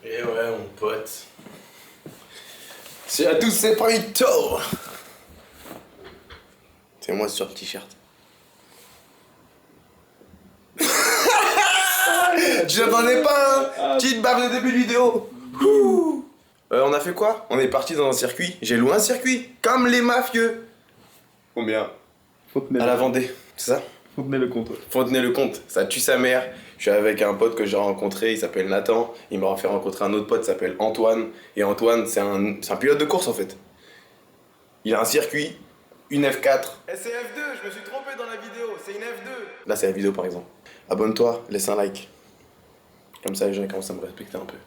Et ouais, mon pote. C'est à tous ces prito. C'est moi sur le t-shirt. Je n'attendais pas, hein. Petite barre de début de vidéo. On a fait quoi? On est parti dans un circuit. J'ai loué un circuit, comme les mafieux. Combien? À la Vendée, c'est ça? Fontenay-le-Comte. Fontenay-le-Comte, ça tue sa mère. Je suis avec un pote que j'ai rencontré, il s'appelle Nathan. Il m'a fait rencontrer un autre pote qui s'appelle Antoine. Et Antoine, c'est un pilote de course en fait. Il a un circuit, une F4. Et c'est F2, je me suis trompé dans la vidéo, c'est une F2. Là, c'est la vidéo par exemple. Abonne-toi, laisse un like. Comme ça, les gens commencent à me respecter un peu.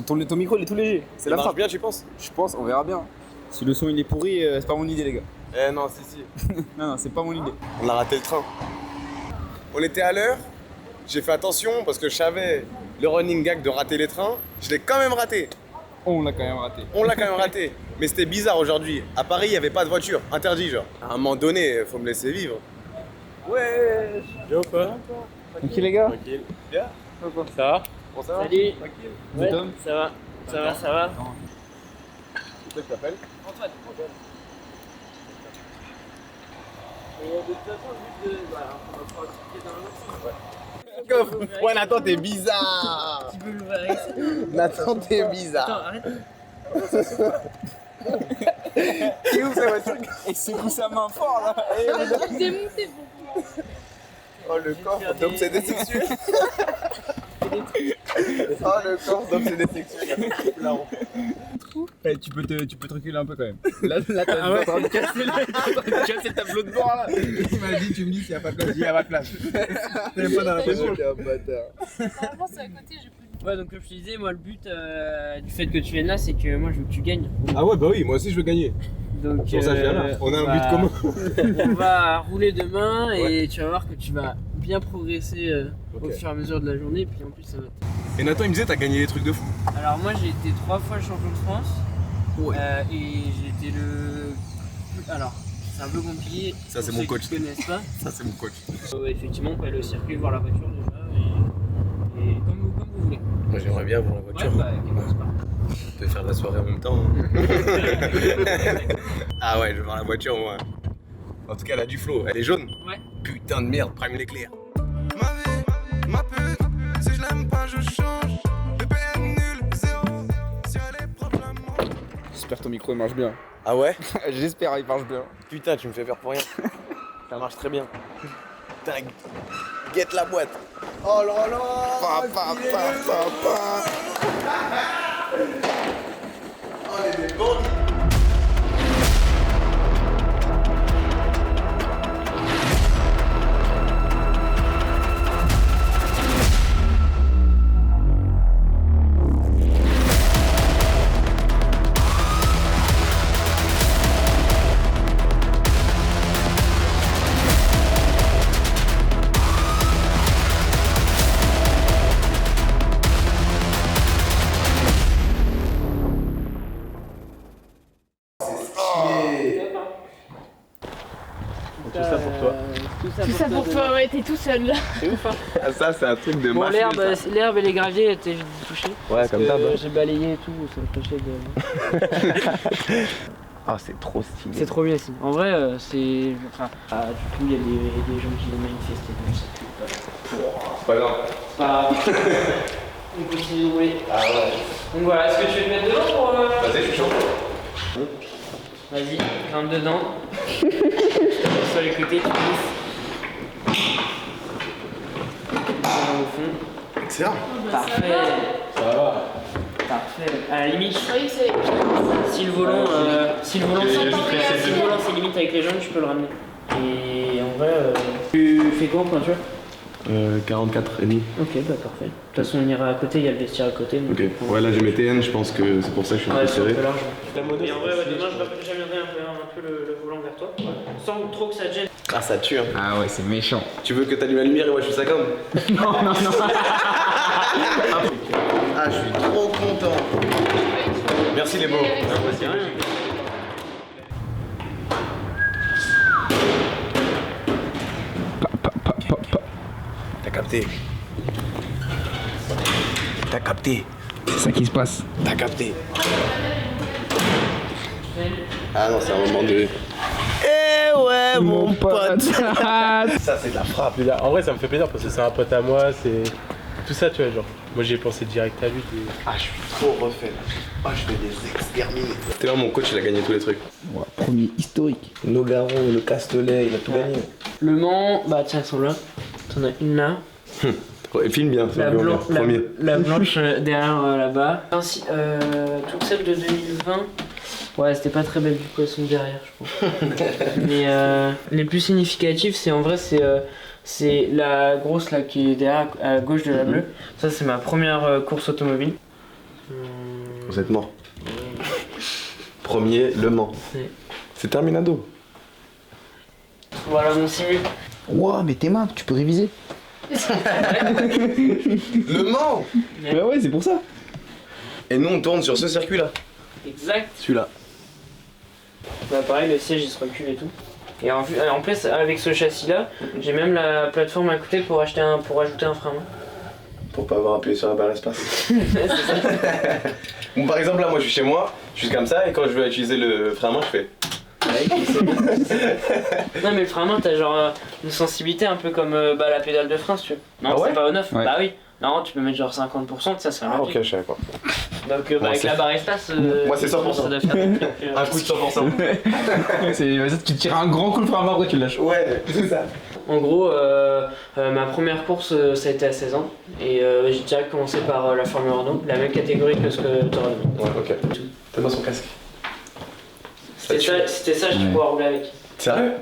Ton micro, il est tout léger. C'est la frappe. Bien, tu penses? Je pense, on verra bien. Si le son il est pourri, c'est pas mon idée, les gars. Eh non, si. Non, c'est pas mon idée. On a raté le train. On était à l'heure. J'ai fait attention parce que je savais le running gag de rater les trains. Je l'ai quand même raté. On l'a quand même raté. On l'a quand même raté. Mais c'était bizarre aujourd'hui. À Paris, il n'y avait pas de voiture. Interdit, genre. À un moment donné, faut me laisser vivre. Ouais. Bien ou pas? Tranquille, les gars. Tranquille. Bien. Ça va? Bon, ça va? Salut. Tranquille. Ouais, Tom ça va. Ça va. Tu t'appelles? Antoine. Et de toute façon, le but de... Voilà, on va pouvoir expliquer dans le Ouais, Nathan, t'es bizarre. Tu peux l'ouvrir ici? Nathan, t'es bizarre. Attends, arrête. C'est où ça voiture? Et secoue sa main fort là. Démonté beaucoup. Oh, le corps d'obsédé sexuel. Oh, le corps d'obsédé sexuel. Hey, tu peux te reculer un peu quand même. Là t'es en train de casser le tableau de bord là. Il m'a dit, tu me dis s'il y a pas de place. Il y a pas de place. T'es pas dans la position. Normalement, c'est à côté, j'ai plus de. Ouais, donc comme je te disais, moi le but du fait que tu viennes là, c'est que moi je veux que tu gagnes. Ah ouais, bah oui, moi aussi je veux gagner. Donc Pour ça, je viens là. On a un but commun. On va rouler demain et tu vas voir que tu vas bien progresser au Ok. fur et à mesure de la journée. Et puis en plus, ça va. Et Nathan, il me disait, t'as gagné des trucs de fou. Alors moi j'ai été 3 fois champion de France. Ouais. Et j'ai été le... Alors, c'est un peu compliqué. Ça, c'est pour mon ceux coach. qui connaissent pas. Ça, c'est mon coach. Effectivement, on peut aller au circuit, voir la voiture déjà. Et comme vous voulez. Moi, j'aimerais bien voir la voiture. Ouais, bah, commence par. On peut faire la soirée en même temps. Hein. Ah ouais, je veux voir la voiture, moi. En tout cas, elle a du flow. Elle est jaune. Ouais. Putain de merde, prime l'éclair. Ma vie, ma pute, si je l'aime pas, je change. Le PM nul, zéro. Si elle est proche, l'amour. J'espère que ton micro il marche bien. Ah ouais? J'espère il marche bien. Putain, tu me fais peur pour rien. Ça marche très bien. Putain, guette la boîte. Oh là là! Papa. Oh, les des bandits. Tout ça pour toi. Tout ça pour toi, ouais, t'es tout seul là. C'est ouf, hein. Ah, ça, c'est un truc de Bon, mafieux, l'herbe et les graviers étaient vite touchés. Ouais, comme d'hab. J'ai balayé et tout, ça me fâchait de... Ah, c'est trop stylé. C'est trop bien ici. En vrai, c'est... Enfin, du coup, il y a des gens qui viennent manifester. C'est pas grave. Pas... On continue de rouler. Ah ouais. Donc voilà, est-ce que tu veux te mettre dedans pour... Vas-y, je suis chaud. Vas-y, rentre dedans. Sur les côtés, tu pousses. Au fond. Excellent. Parfait. Ça va. Parfait. À la limite, Je croyais que c'est. si le volant, si le volant c'est limite avec les jambes, tu peux le ramener. Et en vrai, tu fais quoi en peinture? 44 et demi. Ok, bah parfait. De toute façon, on ira à côté, il y a le vestiaire à côté. donc- Ok. Ouais, là j'ai mes TN, je pense que c'est pour ça que je suis un Ouais, peu c'est un serré. peu large. Et en vrai, demain, j'amènerai un peu le volant vers toi. Sans trop que ça te gêne. Ah, ça tue, hein. Ah ouais, c'est méchant. Tu veux que t'allumes la lumière et moi je suis ça comme? Non. Ah, je suis trop content. Merci les beaux. C'est rien. capté. T'as capté. C'est ça qui se passe. T'as capté. Ah non, c'est un moment de... Eh ouais, mon pote. Ça, c'est de la frappe. En vrai, ça me fait plaisir parce que c'est un pote à moi, c'est tout ça, tu vois, genre. Moi, j'ai pensé direct à lui. Ah, je suis trop refait. Ah, je fais des exterminés. T'es là, mon coach, il a gagné tous les trucs. Ouais, premier historique. Nogaron, le Castellet, il a tout gagné. Le Mans, bah tiens, elles sont là. T'en as une là. Ouais, filme bien, premier. La blanche derrière là-bas. Ainsi, toutes celles de 2020. Ouais, c'était pas très belle du coup, elles sont derrière, je crois. Mais les plus significatives, c'est en vrai, c'est la grosse là qui est derrière à gauche de la bleue. Ça, c'est ma première course automobile. Vous êtes mort. Premier, Le Mans. Ouais. C'est Terminado. Voilà mon simul. Ouah, mais t'es main, tu peux réviser. Le Mans. Bah ouais, c'est pour ça. Et nous, on tourne sur ce circuit-là. Exact. Celui-là. Bah pareil, le siège il se recule et tout. Et en plus, avec ce châssis-là, j'ai même la plateforme à côté pour ajouter un frein. Pour pas avoir appuyé sur la barre espace. Bon, par exemple, là, moi, je suis chez moi, je suis comme ça, et quand je veux utiliser le frein à main, je fais... Non mais le frein à main, t'as genre une sensibilité un peu comme la pédale de frein si tu veux. Non, Ah ouais c'est pas au 9. Ouais. Bah oui. Non, tu peux mettre genre 50%, ça c'est Ah, ok, je savais pas. Donc Bon, avec c'est- la barre espace, Moi, c'est 100%. ça doit faire des trucs, Un coup de 100%. C'est vas-y, tu tires un grand coup de frein à main, après tu le lâches. Ouais, c'est ça. En gros, ma première course, ça a été à 16 ans. Et j'ai direct commencé par la Formule Renault, la même catégorie que ce que t'auras donné. Ouais, ok. T'as pas son casque. C'était ça, je Ouais. pouvais rouler avec. Sérieux?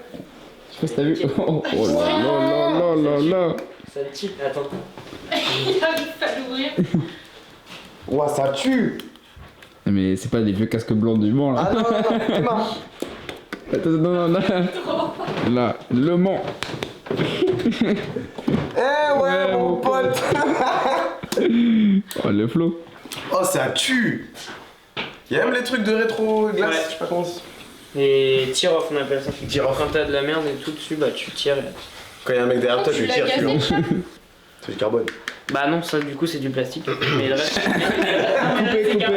Je sais pas si t'as vu. Oh là là là là là. Ça tilt, attends. Il arrive pas à l'ouvrir. Ouah, ça tue. Mais c'est pas des vieux casques blancs du Mans là. Ah non, non, non, t'es mort. Attends, non, là, Le Mans. Eh ouais, mon pote. Oh, le flow. Oh, ça tue. Y'a même les trucs de rétro glace, Ouais. je sais pas comment c'est. Et tear-off, on appelle ça. Tear-off. Quand t'as de la merde et tout dessus, bah tu tires. Quand y'a un mec derrière toi, tu le tires, tu l'as vois. cassé, C'est du carbone. Bah non, ça du coup c'est du plastique. Mais le reste. Coupé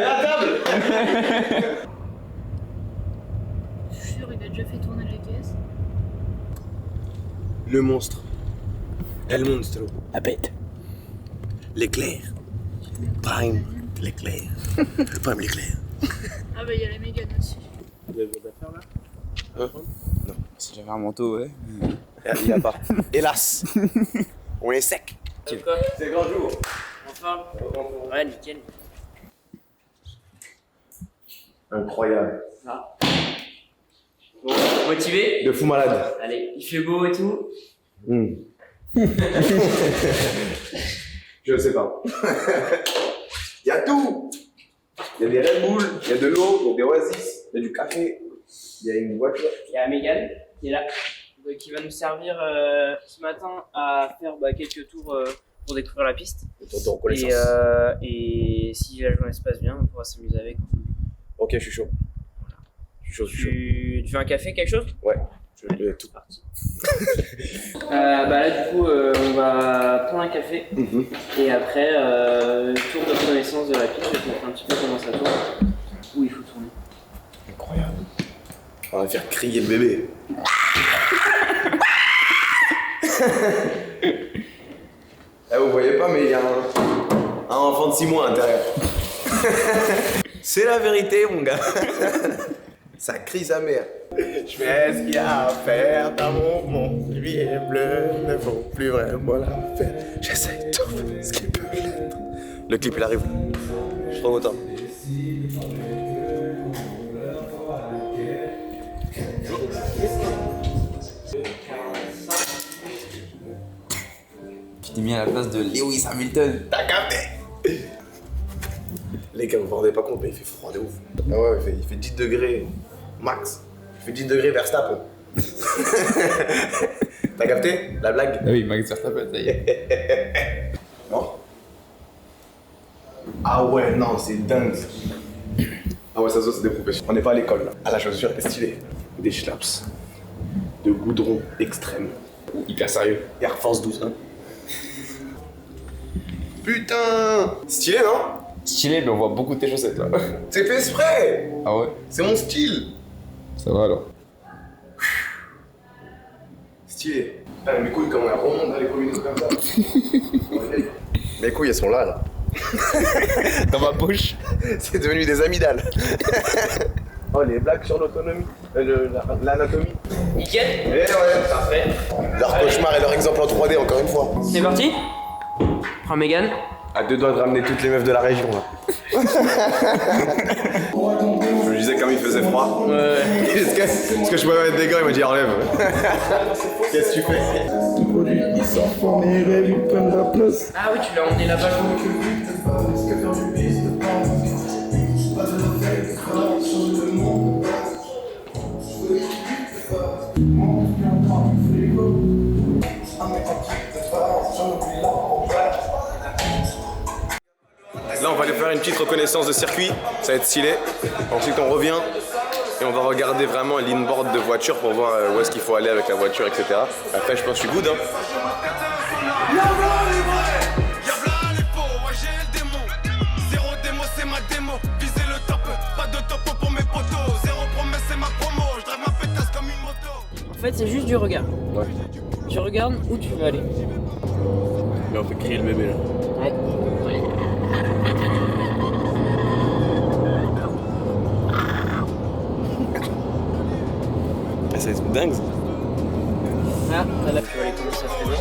à table. Je suis sûr, il a déjà fait tourner les caisses. Le monstre. El monstro. La bête. L'éclair. Prime l'éclair. Prime l'éclair. Ah bah il y a la Mégane aussi. Vous avez besoin d'affaires là? Non. Si j'avais un manteau, ouais. Il y a pas. Hélas. On est sec. C'est quoi? C'est le grand jour. Enfin. Ouais, nickel. Incroyable. Bon, motivé? De fou malade. Allez, il fait beau et tout. Je sais pas. Il y a tout. Il y a des Red Bull, il y a de l'eau, il y a des Oasis, il y a du café, il y a une voiture. Il y a Mégane qui est là. Donc, qui va nous servir ce matin à faire quelques tours pour découvrir la piste. Autour de reconnaissance. Et si la journée se passe bien, on pourra s'amuser avec. Ok, je suis chaud. Je suis chaud, je suis chaud. Tu veux un café, quelque chose? Ouais, je vais tout. Là du coup on va prendre un café et après tour de reconnaissance de la piste, je vais te montrer un petit peu comment ça tourne, où il faut tourner. Incroyable. On va faire crier le bébé. Vous voyez pas, mais il y a un enfant de 6 mois à l'intérieur. C'est la vérité, mon gars. Ça crie sa mère. Je fais ce qu'il y a à faire dans mon monde. Lui est bleu, ne faut plus vraiment la faire. J'essaie de tout faire ce qu'il peut l'être. Le clip, il arrive. Je suis trop content. Tu t'es mis à la place de Lewis Hamilton. T'as capté? Les gars, vous vous rendez pas compte, mais il fait froid de ouf. Ah ouais, il fait 10 degrés max. Il fait 10 degrés Verstappen. T'as capté la blague? Ah oui, Max Verstappen, ça y est. Non. Ah ouais, non, c'est dingue. Ah ouais, ça c'est des professionnels. On n'est pas à l'école là. Ah, la chaussure est stylée. Des schlaps. De goudron extrême. Hyper sérieux. Air Force 12, hein. Putain! Stylé, non? Stylé, mais on voit beaucoup de tes chaussettes là. C'est fait exprès! Ah ouais? C'est mon style! Ça va alors. Stylé. Putain, mes couilles, comment elles remontent dans les combinaisons comme ça. Mes couilles, elles sont là. Dans ma poche. C'est devenu des amygdales. Oh, les blagues sur l'autonomie. L'anatomie. Nickel. Eh ouais, Parfait. leur cauchemar et leur exemple en 3D, encore une fois. C'est parti. Prends Mégane. À 2 doigts de ramener toutes les meufs de la région, là. Je lui disais comme il faisait froid. Ouais. Est-ce que je pouvais mettre des gants? Il m'a dit enlève. Qu'est-ce que tu fais? Ah oui, tu l'as emmené là-bas. Là, on va aller faire une petite reconnaissance de circuit. Ça va être stylé. Ensuite, on revient et on va regarder vraiment l'inboard de voiture pour voir où est-ce qu'il faut aller avec la voiture, etc. Après, je pense que je suis good, hein. Y'a v'là les vrais, y'a v'là les faux, ouais j'ai le démon. Zéro démo c'est ma démo, viser le top, pas de topo pour mes potos. Zéro promesse c'est ma promo, je drive ma pétasse comme une moto. En fait, c'est juste du regard. Ouais. Tu regardes où tu veux aller. Mais on fait crier le bébé, là. Ouais. Ça va être dingue. Ah, là, tu vas aller commencer à freiner.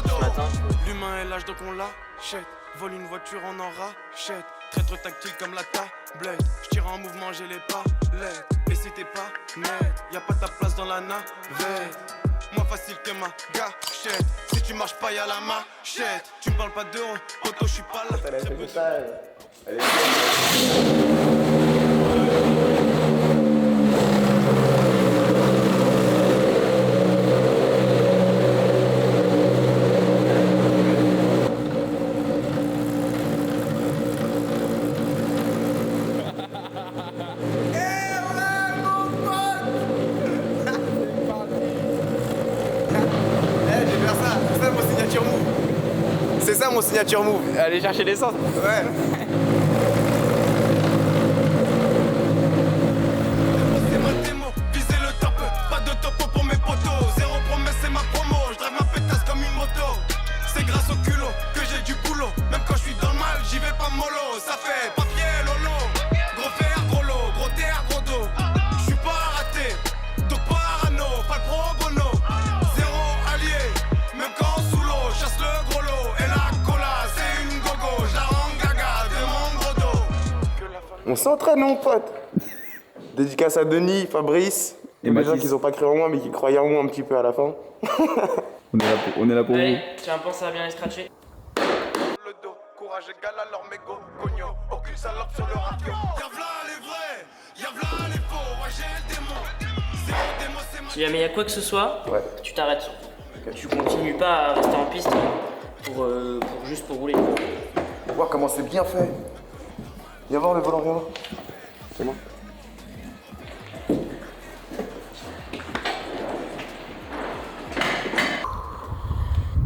Ce matin. L'humain est lâche donc on l'achète. Vole une voiture on en rachète. Traître tactile comme la tablette. J'tire en mouvement j'ai les palettes. Et si t'es pas net, y'a pas ta place dans la navette. Moins facile que ma gâchette. Si tu marches pas y'a la machette. Tu me parles pas d'euros, auto j'suis pas là. C'est ça mon signature move. Allez chercher l'essence. Ouais. C'est ma démo, viser le top, pas de topo pour mes potos. Zéro promesse c'est ma promo, je drive ma pétasse comme une moto. C'est grâce au culot que j'ai du boulot. Même quand je suis dans le mal, j'y vais pas mollo. Ça fait papier lolo, gros fer, gros lot, gros terre, gros dos. Je suis pas raté, donc parano, pas le pro bono. Zéro allié, même quand sous l'eau, chasse le gros lot. Et la cola, c'est une gogo, je la rends gaga de mon gros dos. On s'entraîne, mon pote. Dédicace à Denis, Fabrice. Et Et les gens Mathis. qui ont pas cru en moi, mais qui croyaient en moi un petit peu à la fin. On est là pour vous. Allez, tiens, pense à bien les scratcher. Le dos, courage égal à leur mégot, cogno, aucune salope sur le radio. Y'a v'là les vrais, y'a v'là les faux, ouais j'ai le démon. Zéro démo c'est ma Si jamais il y a quoi que ce soit, Ouais. tu t'arrêtes. Tu continues pas à rester en piste juste pour rouler. Voir comment c'est bien fait. Viens voir le volant, viens voir. C'est bon.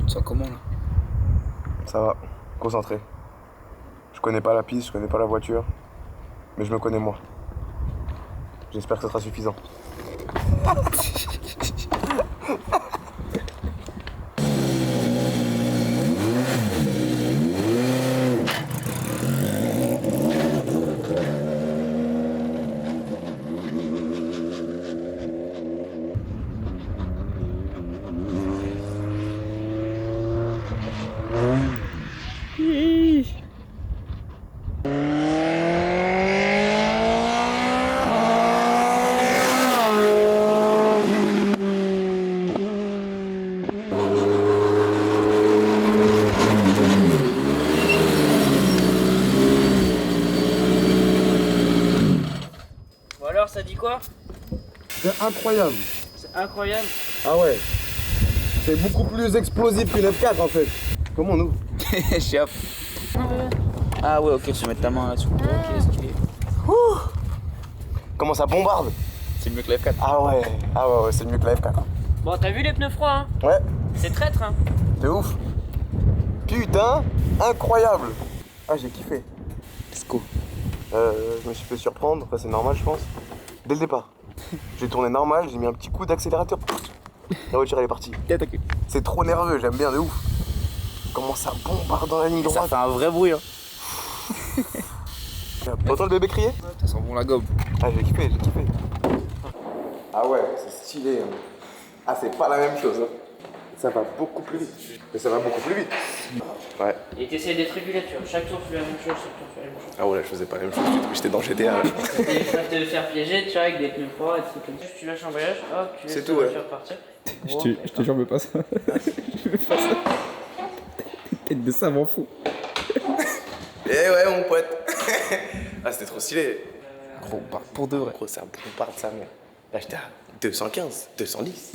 Ça comment là? Ça va, concentré. Je connais pas la piste, je connais pas la voiture, mais je me connais moi. J'espère que ça sera suffisant. Bon alors, ça dit quoi? C'est incroyable. C'est incroyable. Ah ouais. C'est beaucoup plus explosif qu'une F4 en fait. Comment nous? Chef. Ah ouais, ok, tu mets ta main là-dessus. Ok, stylé. Comment ça bombarde? C'est mieux que la F4. Ah ouais, c'est mieux que la F4. Bon, t'as vu les pneus froids, hein? Ouais, C'est traître, hein? de ouf. Putain, incroyable. Ah, j'ai kiffé. Let's go. Je me suis fait surprendre, enfin, c'est normal je pense. Dès le départ. J'ai tourné normal, j'ai mis un petit coup d'accélérateur. La voiture elle est partie. C'est trop nerveux, j'aime bien de ouf. Comment ça bombarde dans la ligne Ça droite. fait un vrai bruit, hein. T'entends le bébé crier? Ça sent bon la gomme. Ah, j'ai kiffé. Ah ouais, c'est stylé. Hein. Ah, c'est pas la même chose. Hein. Ça va beaucoup plus vite. Mais ça va beaucoup plus vite. Ouais. Et t'essayes d'être régulier, tu vois. Chaque tour, tu fais la même chose, chaque tour, tu fais la même chose. Ah ouais, là, je faisais pas la même chose. J'étais dans GTA. Là. Tu te faire piéger, tu vois, avec des pneus froids et des trucs comme ça. Tu lâches un voyage, hop, tu laisses C'est ta tout, ouais. voiture partir. Je te jure, mais pas ça. Je veux pas ça. Tête de savant fou. Eh ouais, mon pote. Ah, c'était trop stylé. Gros, pour de vrai. Gros, ça bombarde sa mère. Là, j'étais à 215, 210.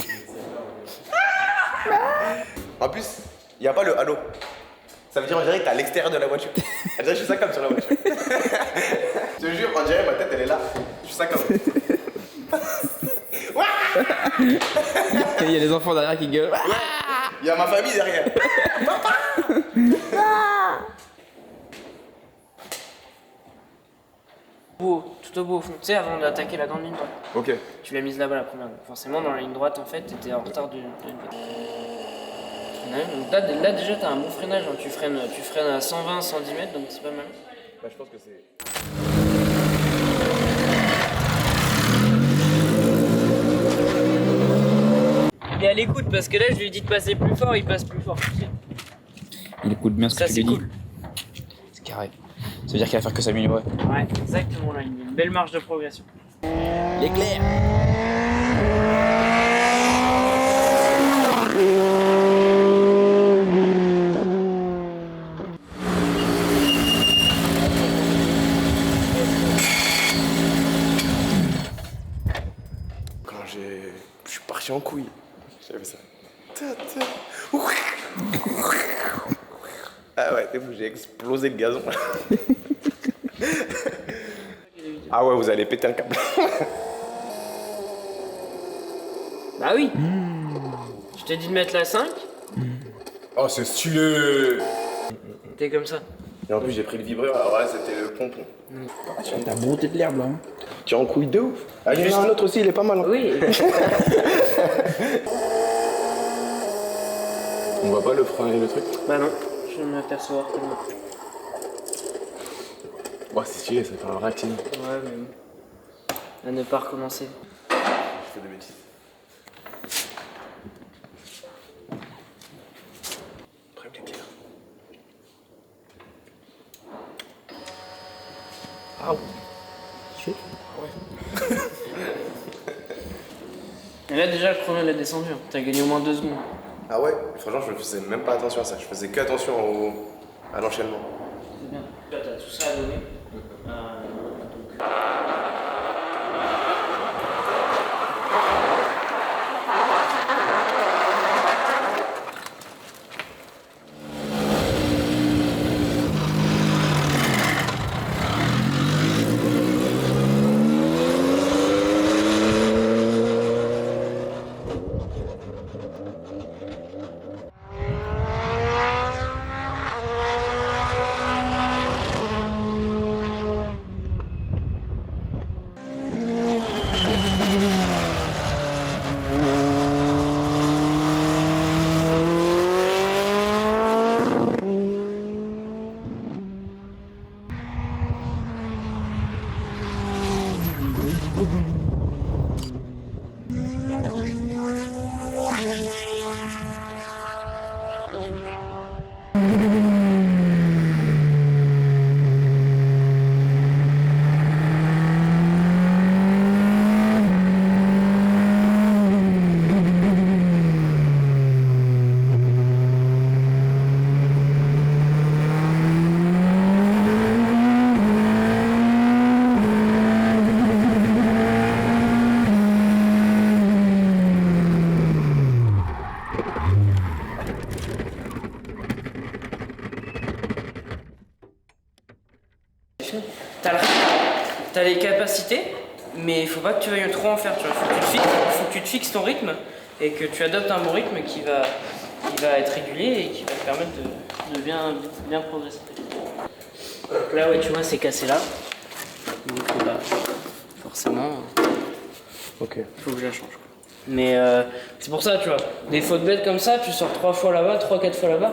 En plus, il n'y a pas le halo. Ça veut dire, on dirait que t'es à l'extérieur de la voiture. On dirait que je suis ça comme sur la voiture. Je te jure, on dirait ma tête, elle est là. Je suis ça comme. Il y a les enfants derrière qui gueulent. Il y a ma famille derrière. Tout au bout au fond, tu sais, avant d'attaquer la grande ligne droite. Ok. Tu l'as mise là-bas la première. Forcément, dans la ligne droite, en fait, t'étais en retard d'une voiture. Donc là, déjà, t'as un bon freinage. Hein. Tu freines à 120, 110 mètres, donc c'est pas mal. Bah, je pense que c'est. Il est à l'écoute parce que là, je lui ai dit de passer plus fort, il passe plus fort. Il écoute bien ce Ça, que tu c'est lui dis. cool. C'est carré. Ça veut dire qu'il va faire que s'améliorer. Ouais, exactement, là, il y a une belle marge de progression. L'éclair. Quand je suis parti en couille. J'avais ça. Ah ouais, c'est fou, j'ai explosé le gazon. Ah ouais, vous allez péter un câble. Bah oui. Je t'ai dit de mettre la 5, Oh, c'est stylé. t'es comme ça. Et en plus, j'ai pris le vibreur, alors là, c'était le pompon. T'as brouté de l'herbe là. Hein. Tu es en couille de ouf. Ah, il y en a un autre aussi, il est pas mal. Hein. Oui. On voit pas le frein et le truc. Bah non, je viens de m'apercevoir tellement. Ouais, c'est stylé, ça fait un vrai accident. Ouais, mais bon. À ne pas recommencer. Je fais des bêtises. Prends l'éclair. Ah ouais. Et là, déjà, le chrono, il a descendu. Hein. T'as gagné au moins 2 secondes. Ah ouais, franchement, je faisais même pas attention à ça. Je faisais que attention à l'enchaînement. C'est bien. Là, t'as tout ça à donner. T'as les capacités, mais il faut pas que tu veuilles trop en faire, tu vois. Faut que tu te fixes ton rythme et que tu adoptes un bon rythme qui va qui va être régulier et qui va te permettre de bien progresser. Donc là, ouais, tu vois, c'est cassé là. Donc bah, forcément, Ok. il faut que je la change. Quoi. Mais c'est pour ça, tu vois, des fautes bêtes comme ça, tu sors 3 fois là-bas, 3-4 fois là-bas,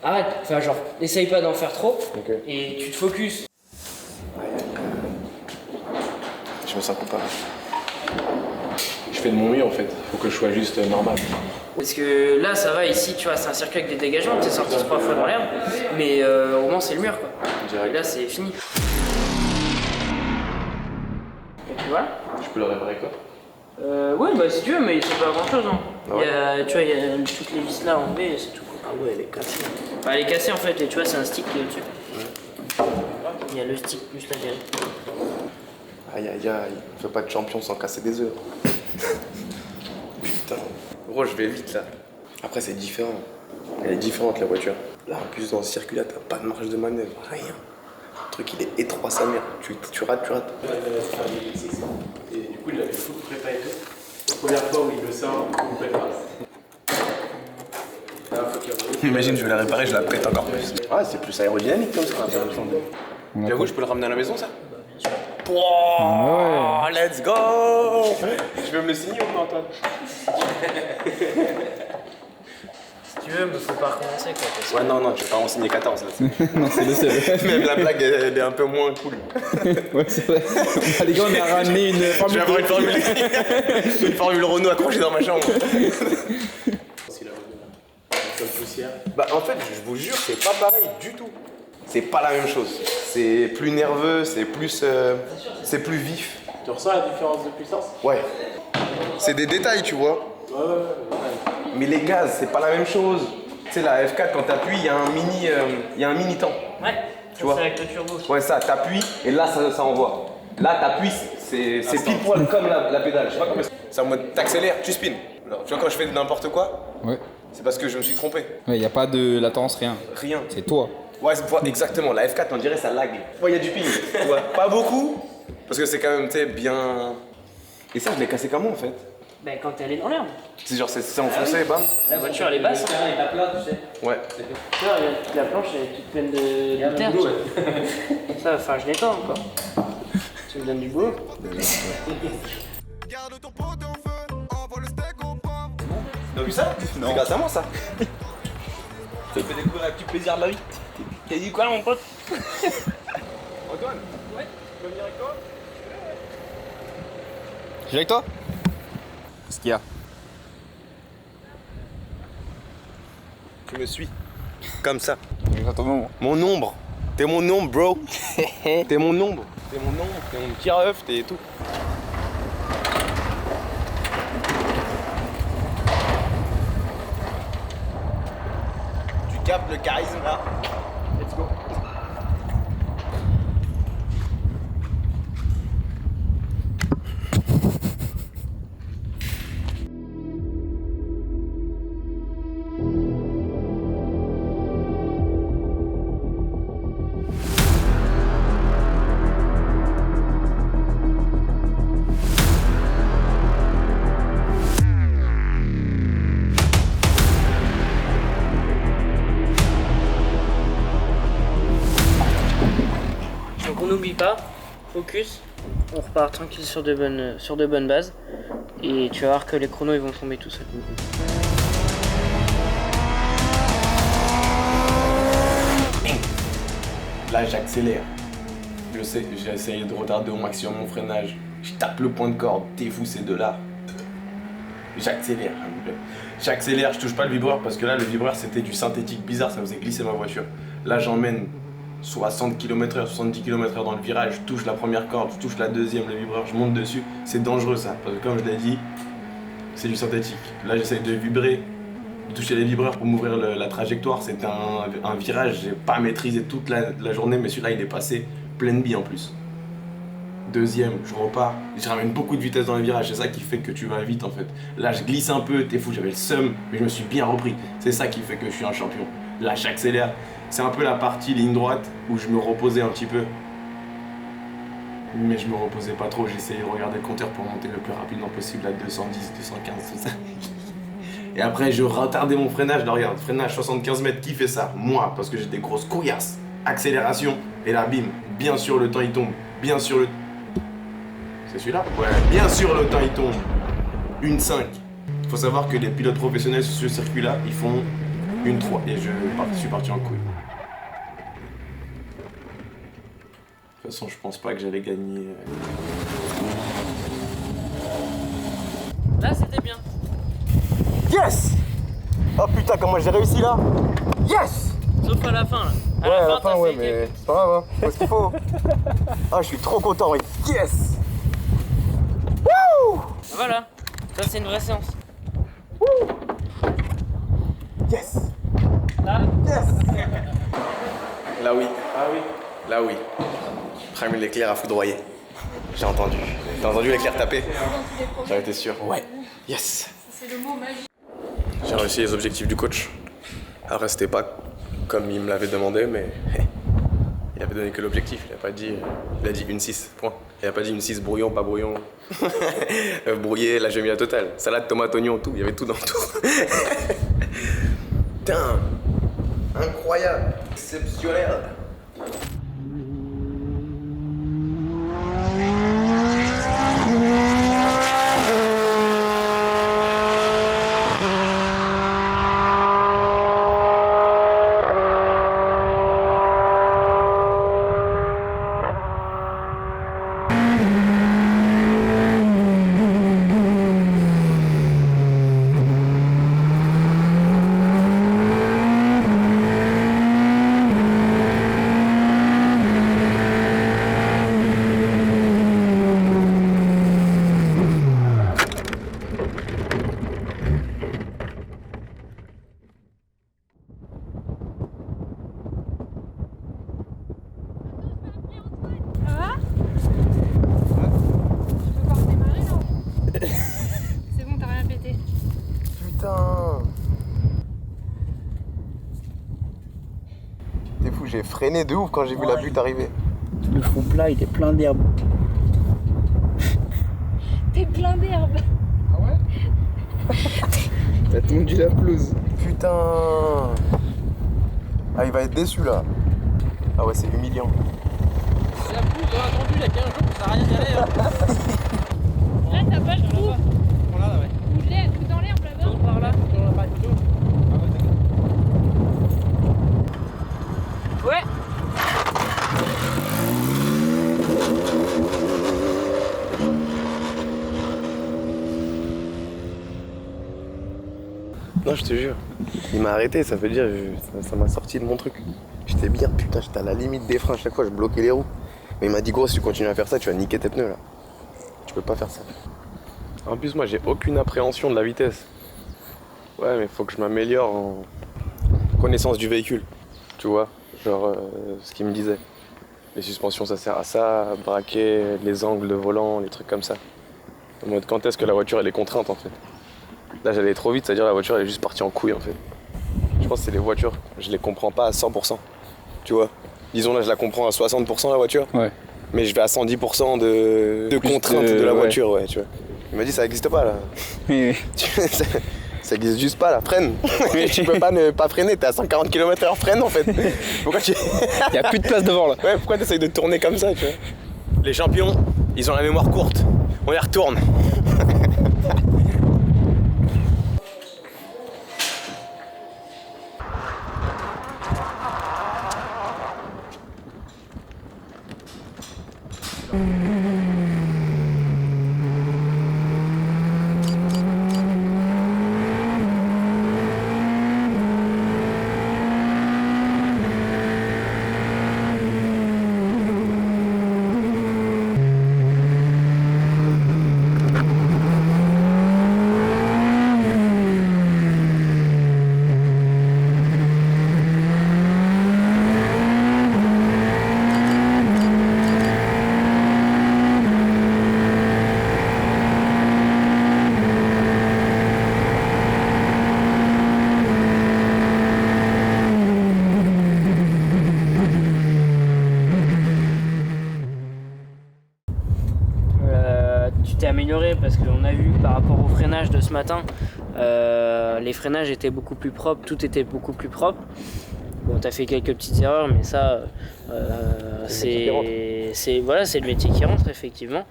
arrête. Enfin, genre, essaye pas d'en faire trop et tu te focus. Je me sens coupable. Je fais de mon mieux en fait, il faut que je sois juste normal. Parce que là, ça va, ici, tu vois, c'est un circuit avec des dégagements, t'es sorti 3 fois dans l'herbe, mais au moins c'est le mur, quoi. Et là, c'est fini. Et puis voilà. Je peux le réparer quoi? Ouais, bah si tu veux, mais c'est pas grand chose. Hein. Ah ouais. Tu vois, il y a toutes les vis là en B et c'est tout. Ah ouais, elle est cassée. Bah, elle est cassée en fait, et tu vois, c'est un stick qui est au-dessus. Il y a le stick plus la gérée. Aïe aïe aïe, on fait pas de champion sans casser des œufs. Putain. Gros, je vais vite là. Après, c'est différent. Elle est différente la voiture. Là, en plus, dans ce circuit là, t'as pas de marge de manœuvre, rien. Le truc, il est étroit, sa mère. Tu rates. Et du coup, il avait tout préparé. Première fois où il le sort, il prépare. Imagine, je vais la réparer, je la prête encore plus. Ouais, c'est plus aérodynamique comme ça. J'avoue, je peux le ramener à la maison ça? Wow, let's go! Je vais me le signer ou pas, Antoine? Si tu veux, mais faut pas recommencer quoi. Parce que... Ouais, non, je vais pas en signer 14 là. Non, c'est le seul. Même la blague, elle est un peu moins cool. Ouais, c'est vrai. Ah, les gars, on a ramené une Je vais formule. avoir une formule Renault accrochée dans ma chambre. S'il a comme poussière. Bah, en fait, je vous jure, c'est pas pareil du tout. C'est pas la même chose. C'est plus nerveux, c'est plus vif. Tu ressens la différence de puissance? Ouais. C'est des détails, tu vois. Mais les gaz, c'est pas la même chose. Tu sais, la F4, quand t'appuies, il y a un mini temps. Ouais, Tu vois. c'est avec le turbo. Ouais, ça, t'appuies et là, ça envoie. Là, t'appuies, c'est pile poil comme la pédale. Je sais pas comment c'est en mode t'accélères, tu spins. Alors, tu vois, quand je fais n'importe quoi, Ouais. c'est parce que je me suis trompé. Ouais, y a pas de latence, rien. Rien. C'est toi. Ouais, exactement. La F4, on dirait ça lag. Ouais, il y a du ping. Tu vois. Pas beaucoup, parce que c'est quand même, tu sais, bien. Et ça, je l'ai cassé comment en fait? Ben quand elle est dans l'herbe. C'est genre, c'est enfoncé, bam. La voiture elle est basse. Hein. Ouais. Tu vois, regarde, toute la planche elle est toute pleine de terre. Ça, enfin, je nettoie encore. Tu me donnes du boulot. Garde ton pot en feu, envoie le steak au poivre. T'as vu ça? C'est grâce à moi ça. Ça te fait découvrir un petit plaisir de la vie. T'as dit quoi mon pote? Antoine? Ouais. Tu veux venir avec toi? Je viens avec toi? Qu'est-ce qu'il y a? Tu me suis. Comme ça. Exactement. Mon ombre. T'es mon ombre, bro. T'es mon ombre. T'es mon ombre. T'es mon petit ref. T'es tout. Tu captes le charisme là. Let's go. Donc on n'oublie pas, focus, on repart tranquille sur de bonnes bases et tu vas voir que les chronos ils vont tomber tout seuls. Là, j'accélère. Je sais, j'ai essayé de retarder au maximum mon freinage. Je tape le point de corde. T'es fou, c'est de là. J'accélère. J'accélère, je touche pas le vibreur parce que là, le vibreur c'était du synthétique bizarre, ça faisait glisser ma voiture. Là, j'emmène 60 km/h, 70 km/h dans le virage, je touche la première corde, je touche la deuxième, le vibreur, je monte dessus. C'est dangereux ça, parce que comme je l'ai dit, c'est du synthétique. Là, j'essaye de vibrer, de toucher les vibreurs pour m'ouvrir la trajectoire. C'était un virage, j'ai pas maîtrisé toute la journée, mais celui-là, il est passé pleine bille en plus. Deuxième, je repars, je ramène beaucoup de vitesse dans les virages, c'est ça qui fait que tu vas vite en fait. Là je glisse un peu, t'es fou, j'avais le seum, mais je me suis bien repris. C'est ça qui fait que je suis un champion. Là j'accélère, c'est un peu la partie ligne droite où je me reposais un petit peu. Mais je me reposais pas trop, j'essayais de regarder le compteur pour monter le plus rapidement possible à 210, 215, tout ça. Et après, je retardais mon freinage. Là, regarde, freinage 75 mètres, qui fait ça? Moi, parce que j'ai des grosses couillasses. Accélération, et là, bim. Bien sûr, le temps il tombe. Bien sûr, le. C'est celui-là? Ouais, bien sûr, le temps il tombe. 1,5. Il faut savoir que les pilotes professionnels sur ce circuit-là, ils font 1,3. Et je suis parti en couille. De toute façon, je pense pas que j'allais gagner. Là, c'était bien. Yes! Oh putain, comment j'ai réussi là? Yes! Sauf à la fin, là. À la fin, t'as ouais, fait mais quelques- c'est pas grave, hein. C'est ce qu'il faut. Ah, je suis trop content, yes! Wouh! Voilà. Ça, c'est une vraie séance. Yes! Là, Yes! Là oui. Ah oui. Là oui. Premier l'éclair a foudroyé. J'ai entendu. T'as entendu l'éclair taper? J'en étais sûr. Ouais. Yes! C'est le mot magique. J'ai réussi les objectifs du coach. Après, c'était pas comme il me l'avait demandé, mais il avait donné que l'objectif. Il a dit 1,6, point. Il a pas dit 1,6 brouillon, pas brouillon. Brouillé, là j'ai mis la totale. Salade, tomate, oignon, tout. Il y avait tout dans tout. Putain! Incroyable! Exceptionnel! Ça va? Je peux pas redémarrer là? C'est bon, t'as rien pété. Putain! T'es fou, j'ai freiné de ouf quand j'ai vu la butte arriver. Le fond plat, il est plein d'herbe. T'es plein d'herbe. T'as tondu la pelouse. Putain! Ah, il va être déçu là. Ah ouais, c'est humiliant. la pousse, on a attendu il y a 15 jours, ça n'a rien d'y aller. Là, t'as pas le trou. Voilà, ouais. Ou dans l'herbe là-bas. Tourne par là, tourne la photo. Ouais. Non, je te jure. Il m'a arrêté, ça veut dire, ça m'a sorti de mon truc. J'étais bien, putain, j'étais à la limite des freins à chaque fois, je bloquais les roues. Mais il m'a dit, gros, si tu continues à faire ça, tu vas niquer tes pneus là. Tu peux pas faire ça. En plus, moi, j'ai aucune appréhension de la vitesse. Ouais, mais faut que je m'améliore en connaissance du véhicule. Tu vois, genre ce qu'il me disait. Les suspensions, ça sert à ça, braquer, les angles de volant, les trucs comme ça. En mode, quand est-ce que la voiture, elle est contrainte en fait. Là, j'allais trop vite, c'est-à-dire la voiture, elle est juste partie en couille en fait. Je pense que c'est les voitures, je les comprends pas à 100%. Tu vois, disons là, je la comprends à 60% la voiture. Ouais. Mais je vais à 110% de contrainte de la voiture, ouais, tu vois. Il m'a dit, ça existe pas là. Oui, Ça existe juste pas là, freine. Tu peux pas ne pas freiner, t'es à 140 km/h, freine en fait. Pourquoi tu. il y a plus de place devant là. Ouais, pourquoi t'essayes de tourner comme ça, tu vois. Les champions, ils ont la mémoire courte. On les retourne. Tu t'es amélioré parce qu'on a vu par rapport au freinage de ce matin, Les freinages étaient beaucoup plus propres, tout était beaucoup plus propre. Bon, t'as fait quelques petites erreurs, mais ça, c'est le métier qui rentre, effectivement.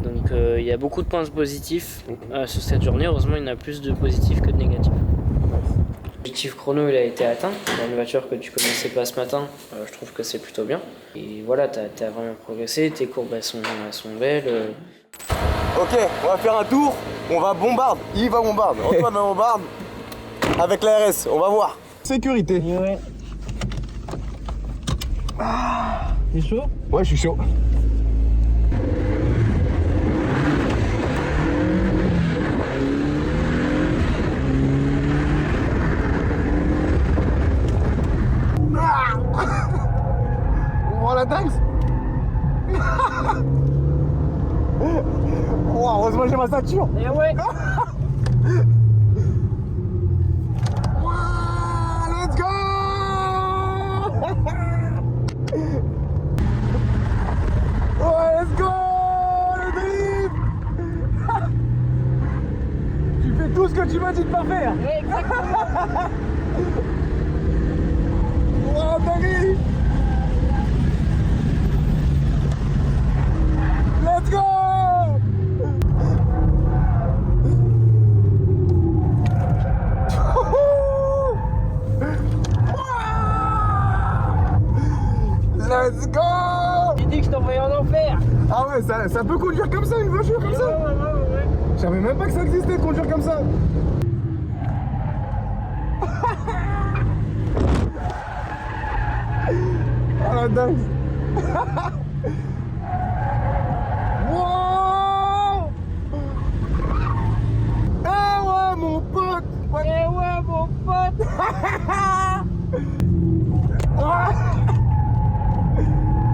Donc il y a beaucoup de points positifs sur cette journée. Heureusement, il y en a plus de positifs que de négatifs. L'objectif chrono, il a été atteint. Dans une voiture que tu connaissais pas ce matin, je trouve que c'est plutôt bien. Et voilà, t'as vraiment progressé, tes courbes elles sont belles. Ok, on va faire un tour, on va bombarde, il va bombarde, Antoine va bombarde avec la RS, on va voir. Sécurité. Ouais. T'es chaud? Ouais, je suis chaud. Oh la dingue. Oh, heureusement j'ai ma ceinture. Et ouais. Let's go. Ouais, let's go. Le drift. Tu fais tout ce que tu m'as dit de pas faire. Exactement. Oh, dingue. Let's go. Let's go. Tu dis que je t'envoyais en enfer. Ah ouais, ça peut conduire comme ça, une voiture comme ça. Ouais. Je savais même pas que ça existait de conduire comme ça. Oh la dingue. Wow. Eh ouais mon pote. Eh ouais, mon pote.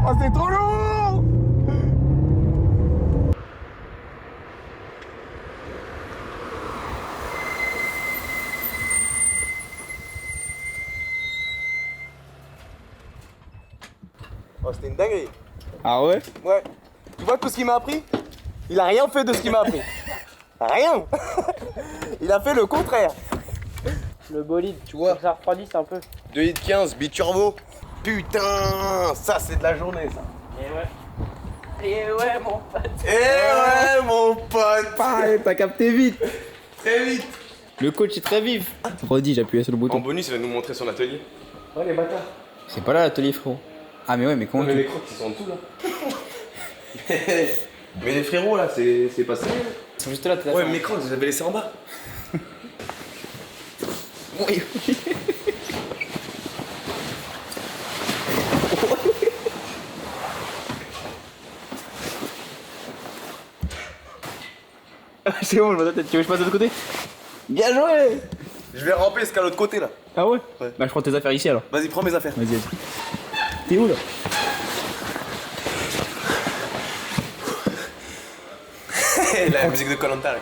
Oh c'est trop lourd. Oh c'était une dinguerie. Ah ouais? Ouais. Tu vois tout ce qu'il m'a appris? Il a rien fait de ce qu'il m'a appris. Rien. Il a fait le contraire. Le bolide, Tu vois. ça refroidit un peu. 2 litres 15, biturbo. Putain, ça c'est de la journée ça. Et ouais, mon pote. Eh ouais mon pote. Pareil, t'as capté vite. Très vite. Le coach est très vif. Redis, j'ai appuyé sur le En bouton. bonus, il va nous montrer son atelier. Ouais les bâtards. C'est pas là l'atelier, frérot. Ah, mais ouais, mais comment Mais tu... les crocs ils sont en dessous là. Mais les frérots là, c'est passé. Ils sont juste là, t'es là. Ouais, mais mes crocs, je les avais laissés en bas. Oui. C'est bon, je vois ta tête. Tu veux que je passe de l'autre côté? Bien joué. Je vais ramper jusqu'à l'autre côté là. Ah ouais? Ouais. Bah, je prends tes affaires ici alors. Vas-y, prends mes affaires. Vas-y. T'es où là? La musique de Koh-Lanta là.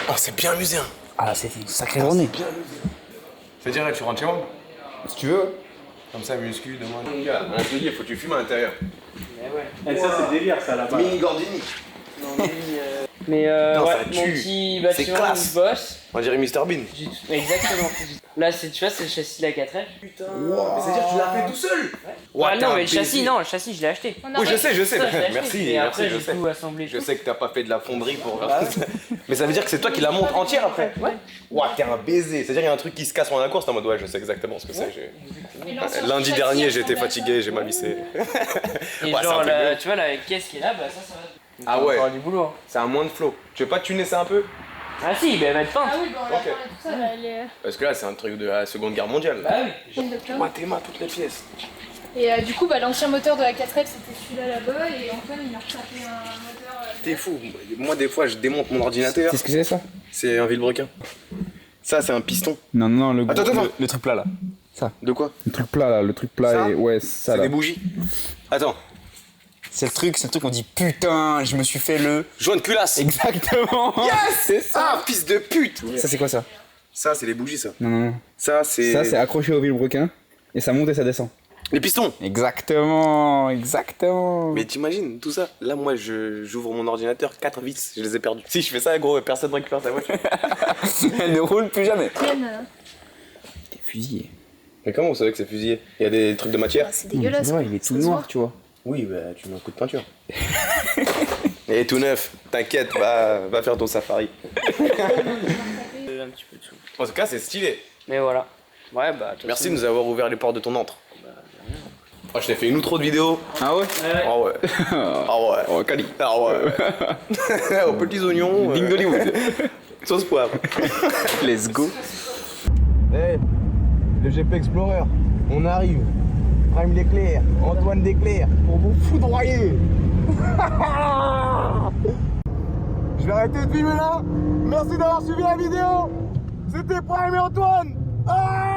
Oh, c'est bien amusé hein. Ah, c'était une sacrée journée. C'est-à-dire là, tu rentres chez moi? Si tu veux. Comme ça, muscu, demain. Mon gars, un atelier, faut que tu fumes à l'intérieur. Et ça, c'est le délire, ça, là-bas. Mini Gordini. Mais Non, ouais, ça mon tue. petit C'est bâtiment classe. où je bosse. On dirait Mr Bean. Exactement. Là, tu vois, c'est le châssis de la 4F. Putain. Mais c'est-à-dire que tu l'as fait tout seul? Ouais, t'es non, un mais le châssis, baiser. non, le châssis, je l'ai acheté. Oui, je sais. Ça, je l'ai acheté. Merci, Et après, merci, je j'ai sais. tout assemblé. Je sais que t'as pas fait de la fonderie pour. Mais ça veut dire que c'est toi qui la montes entière après? Ouais. Ouah, t'es un baiser. C'est-à-dire qu'il y a un truc qui se casse pendant la course, t'es en mode ouais, je sais exactement ce que c'est. Et l'ancien Lundi châssis dernier, j'étais ressemble à fatigué, j'ai mal vissé. Et Ouais, c'est genre, un truc de ouf. tu vois, la caisse qui est là, bah ça va. Ah ouais. Encore du boulot. Hein. C'est un moins de flow. Tu veux pas tuner ça un peu? Ah si, bah elle va être feinte. Ah oui, bon, on a Ok. parlé de tout ça, là, elle est... Parce que là, c'est un truc de la Seconde Guerre mondiale. Bah oui. Jeune de plein. Ouais, tes mains, toutes les pièces. Et du coup, bah, l'ancien moteur de la 4F, c'était celui-là là-bas, et Antoine, il a retapé un moteur... T'es fou. Moi, des fois, je démonte mon ordinateur. C'est ce que c'est ça? C'est un vilebrequin. Ça, c'est un piston. Non, non, le Attends, attends. le truc plat là. De quoi? Le truc plat là, le truc plat Ça et. Ouais, ça C'est là. des bougies. Attends. C'est le truc on dit putain, je me suis fait le. Joint de culasse. Exactement! Yes! C'est ça! Ah, fils de pute! Ça, c'est quoi ça? Ça, c'est les bougies, ça. Non, non, non. Ça, c'est. Ça, c'est accroché au vilebrequin et ça monte et ça descend. Les pistons. Exactement, exactement. Mais t'imagines tout ça? Là, moi, j'ouvre mon ordinateur, 4 vis, je les ai perdus. Si je fais ça, gros, personne ne récupère ta voiture. Elle ne roule plus jamais. Ken, T'es fusillé. Mais comment vous savez que c'est fusillé? Il y a des trucs de matière? c'est dégueulasse. Ouais, il est tout Ça se noir, voit. tu vois. Oui, bah tu mets un coup de peinture. Et tout neuf, t'inquiète, va faire ton safari. Un petit peu de sous. En tout cas, c'est stylé. Mais voilà. Ouais, bah. toute Merci de façon- nous avoir ouvert les portes de ton antre. Oh, je t'ai fait une outro de vidéo. Ah ouais? Ah ouais. Ah ouais. Oh, Cali. Ah ouais. Aux petits oignons. Ding d'Hollywood. Sauce poivre. Let's go. Hey, le GP Explorer, on arrive. Prime Desclères, Antoine Desclères, pour vous foudroyer. Je vais arrêter de filmer là. Merci d'avoir suivi la vidéo. C'était Prime et Antoine. Ah